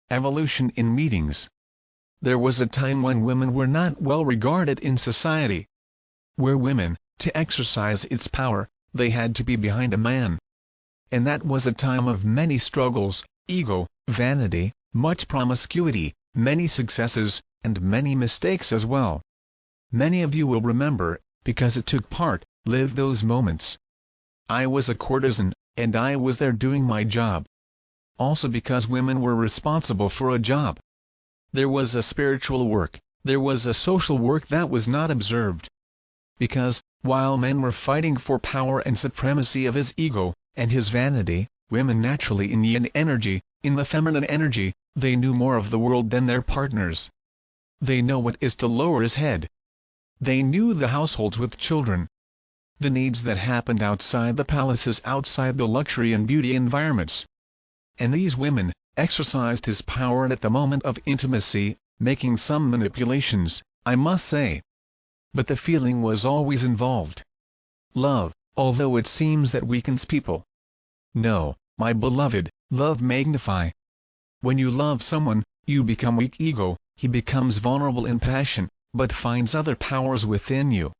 evolution in meetings. There was a time when women were not well regarded in society. Where women, to exercise its power, they had to be behind a man. And that was a time of many struggles, ego, vanity, much promiscuity, many successes, and many mistakes as well. Many of you will remember, because it took part, lived those moments. I was a courtesan, and I was there doing my job. Also because women were responsible for a job. There was a spiritual work, there was a social work that was not observed. Because, while men were fighting for power and supremacy of his ego, and his vanity, women naturally in yin energy, in the feminine energy, they knew more of the world than their partners. They know what is to lower his head. They knew the households with children. The needs that happened outside the palaces, outside the luxury and beauty environments. And these women exercised his power at the moment of intimacy, making some manipulations, I must say. But the feeling was always involved. Love, although it seems that weakens people. No, my beloved, love magnify. When you love someone, you become weak ego, he becomes vulnerable in passion, but finds other powers within you.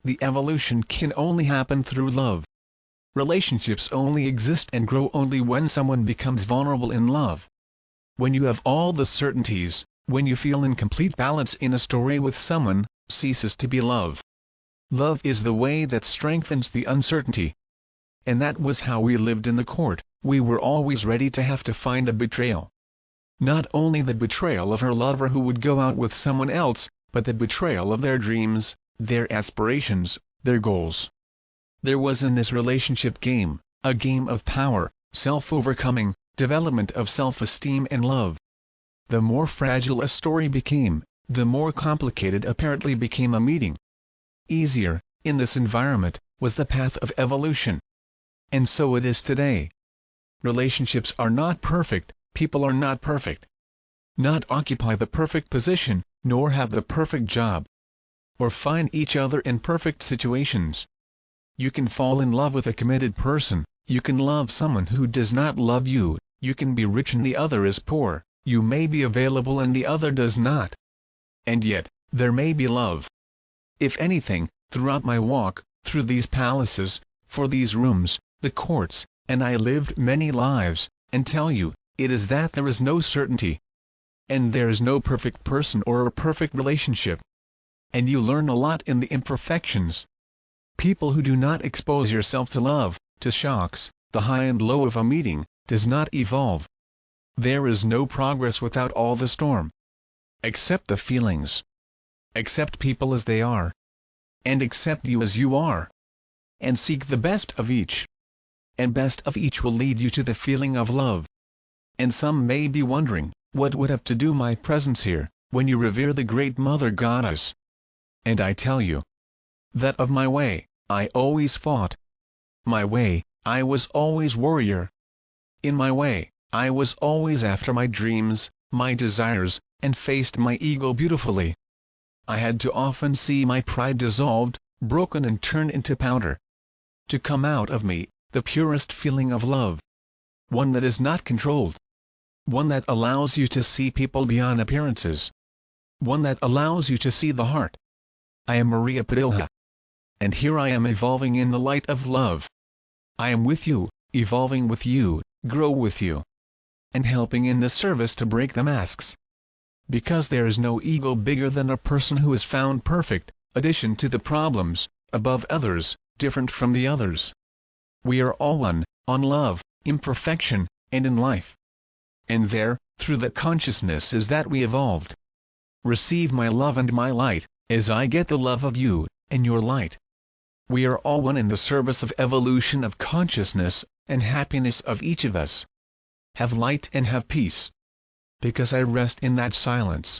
The evolution can only happen through love. Relationships only exist and grow only when someone becomes vulnerable in love. When you have all the certainties, when you feel in complete balance in a story with someone, ceases to be love. Love is the way that strengthens the uncertainty. And that was how we lived in the court. We were always ready to have to find a betrayal. Not only the betrayal of her lover who would go out with someone else, but the betrayal of their dreams, their aspirations, their goals. There was in this relationship game, a game of power, self-overcoming, development of self-esteem and love. The more fragile a story became, the more complicated apparently became a meeting. Easier, in this environment, was the path of evolution. And so it is today. Relationships are not perfect, people are not perfect. Not occupy the perfect position, nor have the perfect job. Or find each other in perfect situations. You can fall in love with a committed person, you can love someone who does not love you, you can be rich and the other is poor, you may be available and the other does not. And yet, there may be love. If anything, throughout my walk, through these palaces, for these rooms, the courts, and I lived many lives, and tell you, it is that there is no certainty. And there is no perfect person or a perfect relationship. And you learn a lot in the imperfections. People who do not expose yourself to love, to shocks, the high and low of a meeting, does not evolve. There is no progress without all the storm. Accept the feelings. Accept people as they are. And accept you as you are. And seek the best of each. And best of each will lead you to the feeling of love. And some may be wondering, what would have to do my presence here, when you revere the great Mother Goddess? And I tell you, that of my way, I always fought. My way, I was always warrior. In my way, I was always after my dreams, my desires, and faced my ego beautifully. I had to often see my pride dissolved, broken and turned into powder. To come out of me, the purest feeling of love. One that is not controlled. One that allows you to see people beyond appearances. One that allows you to see the heart. I am Maria Padilla. And here I am evolving in the light of love. I am with you, evolving with you, grow with you. And helping in the service to break the masks. Because there is no ego bigger than a person who is found perfect, addition to the problems, above others, different from the others. We are all one, on love, imperfection, and in life. And there, through that consciousness is that we evolved. Receive my love and my light, as I get the love of you, and your light. We are all one in the service of evolution of consciousness, and happiness of each of us. Have light and have peace. Because I rest in that silence.